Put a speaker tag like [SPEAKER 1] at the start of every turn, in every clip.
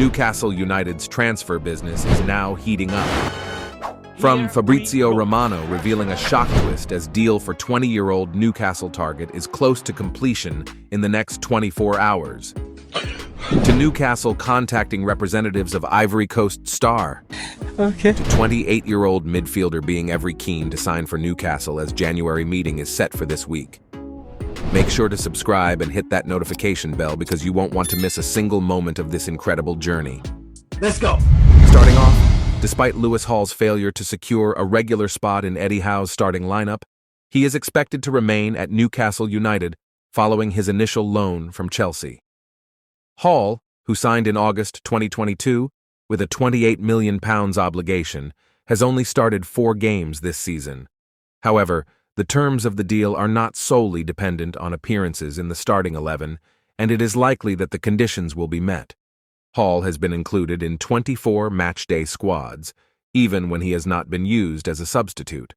[SPEAKER 1] Newcastle United's transfer business is now heating up. From Fabrizio Romano revealing a shock twist as deal for 20-year-old Newcastle target is close to completion in the next 24 hours, to Newcastle contacting representatives of Ivory Coast star, to 28-year-old midfielder being every keen to sign for Newcastle as January meeting is set for this week. Make sure to subscribe and hit that notification bell because you won't want to miss a single moment of this incredible journey.
[SPEAKER 2] Let's go!
[SPEAKER 1] Starting off, despite Lewis Hall's failure to secure a regular spot in Eddie Howe's starting lineup, he is expected to remain at Newcastle United following his initial loan from Chelsea. Hall, who signed in August 2022 with a £28 million obligation, has only started 4 games this season. However, the terms of the deal are not solely dependent on appearances in the starting 11, and it is likely that the conditions will be met. Hall has been included in 24 matchday squads, even when he has not been used as a substitute.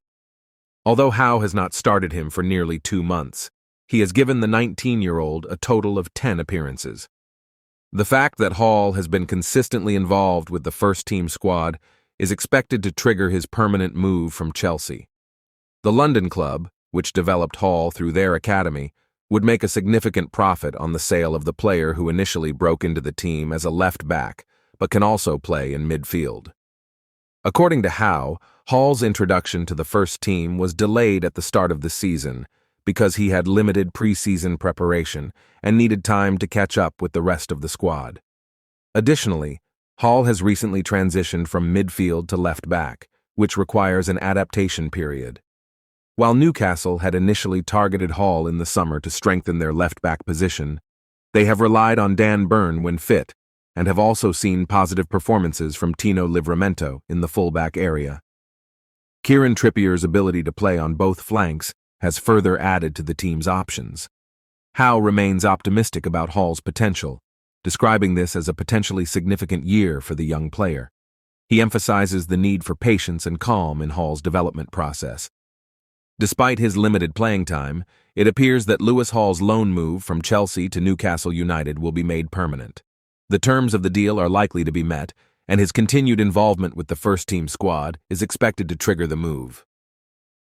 [SPEAKER 1] Although Howe has not started him for nearly 2 months, he has given the 19-year-old a total of 10 appearances. The fact that Hall has been consistently involved with the first-team squad is expected to trigger his permanent move from Chelsea. The London club, which developed Hall through their academy, would make a significant profit on the sale of the player who initially broke into the team as a left-back, but can also play in midfield. According to Howe, Hall's introduction to the first team was delayed at the start of the season because he had limited preseason preparation and needed time to catch up with the rest of the squad. Additionally, Hall has recently transitioned from midfield to left-back, which requires an adaptation period. While Newcastle had initially targeted Hall in the summer to strengthen their left-back position, they have relied on Dan Burn when fit and have also seen positive performances from Tyno in the full-back area. Kieran Trippier's ability to play on both flanks has further added to the team's options. Howe remains optimistic about Hall's potential, describing this as a potentially significant year for the young player. He emphasizes the need for patience and calm in Hall's development process. Despite his limited playing time, it appears that Lewis Hall's loan move from Chelsea to Newcastle United will be made permanent. The terms of the deal are likely to be met, and his continued involvement with the first-team squad is expected to trigger the move.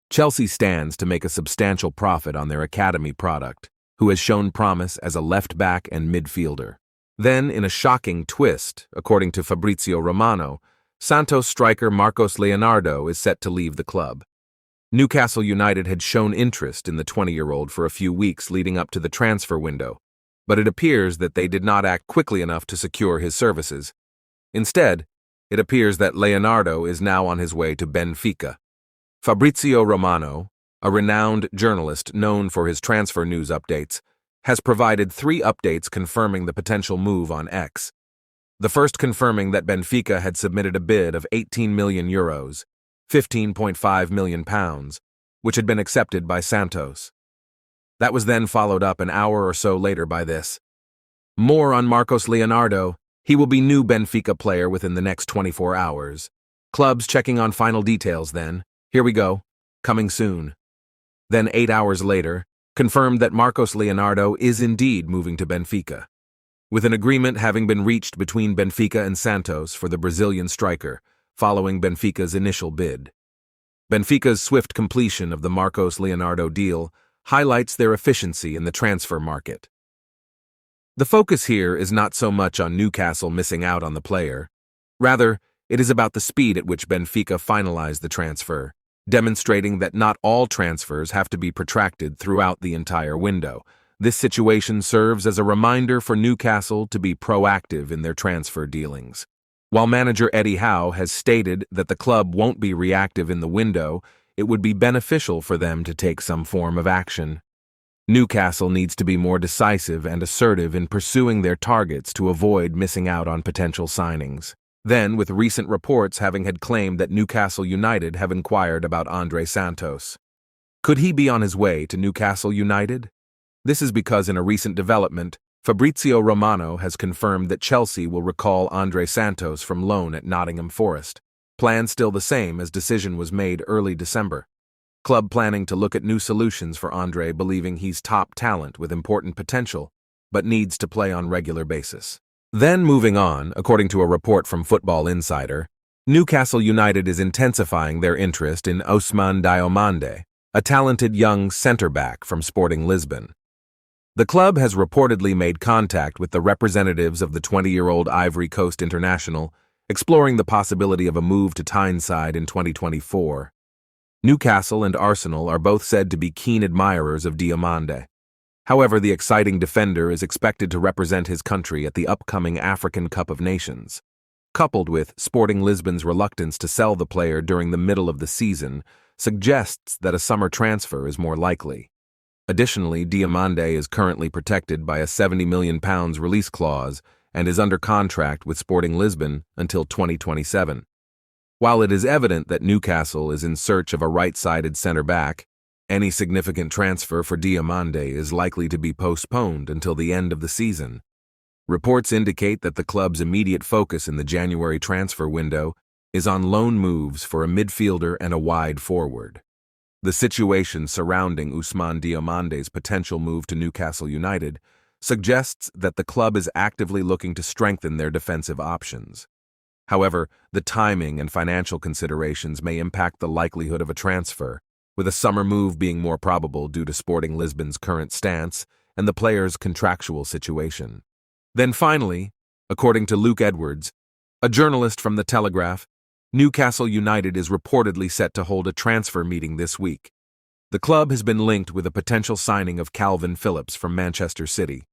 [SPEAKER 1] Chelsea stands to make a substantial profit on their academy product, who has shown promise as a left-back and midfielder. Then, in a shocking twist, according to Fabrizio Romano, Santos striker Marcos Leonardo is set to leave the club. Newcastle United had shown interest in the 20-year-old for a few weeks leading up to the transfer window, but it appears that they did not act quickly enough to secure his services. Instead, it appears that Leonardo is now on his way to Benfica. Fabrizio Romano, a renowned journalist known for his transfer news updates, has provided 3 updates confirming the potential move on X. The first confirming that Benfica had submitted a bid of €18 million, £15.5 million, which had been accepted by Santos. That was then followed up an hour or so later by this. More on Marcos Leonardo. He will be new Benfica player within the next 24 hours. Clubs checking on final details then. Here we go. Coming soon. Then 8 hours later, confirmed that Marcos Leonardo is indeed moving to Benfica, with an agreement having been reached between Benfica and Santos for the Brazilian striker, following Benfica's initial bid. Benfica's swift completion of the Marcos Leonardo deal highlights their efficiency in the transfer market. The focus here is not so much on Newcastle missing out on the player. Rather, it is about the speed at which Benfica finalized the transfer, demonstrating that not all transfers have to be protracted throughout the entire window. This situation serves as a reminder for Newcastle to be proactive in their transfer dealings. While manager Eddie Howe has stated that the club won't be reactive in the window, it would be beneficial for them to take some form of action. Newcastle needs to be more decisive and assertive in pursuing their targets to avoid missing out on potential signings. Then, with recent reports having had claimed that Newcastle United have inquired about Andrey Santos. Could he be on his way to Newcastle United? This is because in a recent development, Fabrizio Romano has confirmed that Chelsea will recall Andrey Santos from loan at Nottingham Forest. Plan still the same as decision was made early December. Club planning to look at new solutions for Andrey, believing he's top talent with important potential, but needs to play on regular basis. Then moving on, according to a report from Football Insider, Newcastle United is intensifying their interest in Ousmane Diomande, a talented young centre-back from Sporting Lisbon. The club has reportedly made contact with the representatives of the 20-year-old Ivory Coast international, exploring the possibility of a move to Tyneside in 2024. Newcastle and Arsenal are both said to be keen admirers of Diomande. However, the exciting defender is expected to represent his country at the upcoming African Cup of Nations. Coupled with Sporting Lisbon's reluctance to sell the player during the middle of the season, suggests that a summer transfer is more likely. Additionally, Diomande is currently protected by a £70 million release clause and is under contract with Sporting Lisbon until 2027. While it is evident that Newcastle is in search of a right-sided centre-back, any significant transfer for Diomande is likely to be postponed until the end of the season. Reports indicate that the club's immediate focus in the January transfer window is on loan moves for a midfielder and a wide forward. The situation surrounding Ousmane Diomande's potential move to Newcastle United suggests that the club is actively looking to strengthen their defensive options. However, the timing and financial considerations may impact the likelihood of a transfer, with a summer move being more probable due to Sporting Lisbon's current stance and the player's contractual situation. Then finally, according to Luke Edwards, a journalist from The Telegraph, Newcastle United is reportedly set to hold a transfer meeting this week. The club has been linked with a potential signing of Calvin Phillips from Manchester City.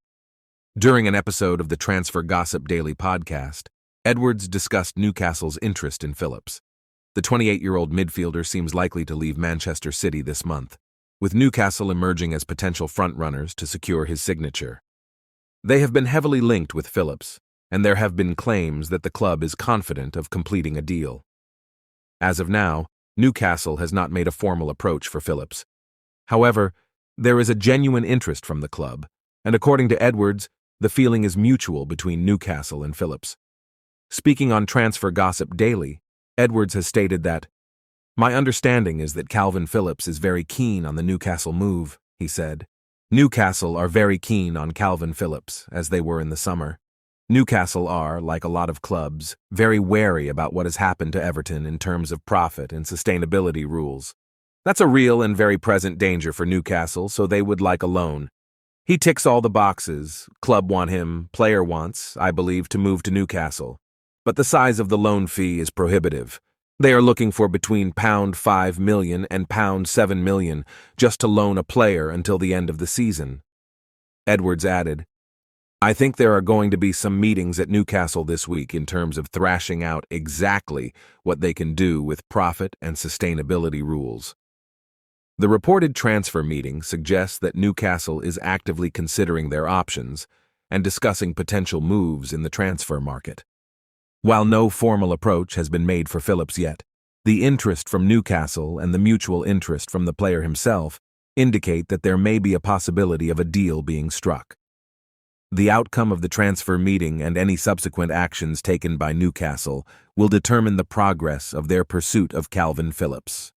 [SPEAKER 1] During an episode of the Transfer Gossip Daily podcast, Edwards discussed Newcastle's interest in Phillips. The 28-year-old midfielder seems likely to leave Manchester City this month, with Newcastle emerging as potential frontrunners to secure his signature. They have been heavily linked with Phillips, and there have been claims that the club is confident of completing a deal. As of now, Newcastle has not made a formal approach for Phillips. However, there is a genuine interest from the club, and according to Edwards, the feeling is mutual between Newcastle and Phillips. Speaking on Transfer Gossip Daily, Edwards has stated that, "My understanding is that Calvin Phillips is very keen on the Newcastle move," he said. Newcastle are very keen on Calvin Phillips, as they were in the summer. Newcastle are, like a lot of clubs, very wary about what has happened to Everton in terms of profit and sustainability rules. That's a real and very present danger for Newcastle, so they would like a loan. He ticks all the boxes. Club want him, player wants, I believe, to move to Newcastle. But the size of the loan fee is prohibitive. They are looking for between £5 million and £7 million just to loan a player until the end of the season. Edwards added, "I think there are going to be some meetings at Newcastle this week in terms of thrashing out exactly what they can do with profit and sustainability rules." The reported transfer meeting suggests that Newcastle is actively considering their options and discussing potential moves in the transfer market. While no formal approach has been made for Phillips yet, the interest from Newcastle and the mutual interest from the player himself indicate that there may be a possibility of a deal being struck. The outcome of the transfer meeting and any subsequent actions taken by Newcastle will determine the progress of their pursuit of Calvin Phillips.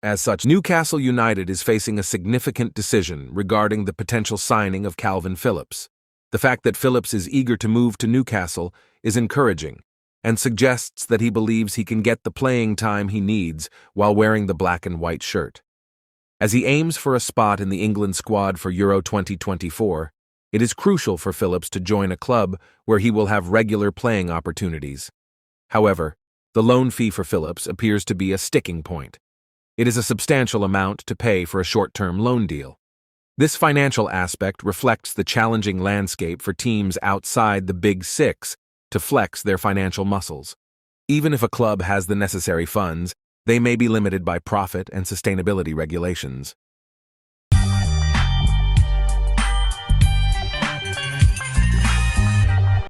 [SPEAKER 1] As such, Newcastle United is facing a significant decision regarding the potential signing of Calvin Phillips. The fact that Phillips is eager to move to Newcastle is encouraging and suggests that he believes he can get the playing time he needs while wearing the black and white shirt. As he aims for a spot in the England squad for Euro 2024, it is crucial for Phillips to join a club where he will have regular playing opportunities. However, the loan fee for Phillips appears to be a sticking point. It is a substantial amount to pay for a short-term loan deal. This financial aspect reflects the challenging landscape for teams outside the Big Six to flex their financial muscles. Even if a club has the necessary funds, they may be limited by profit and sustainability regulations.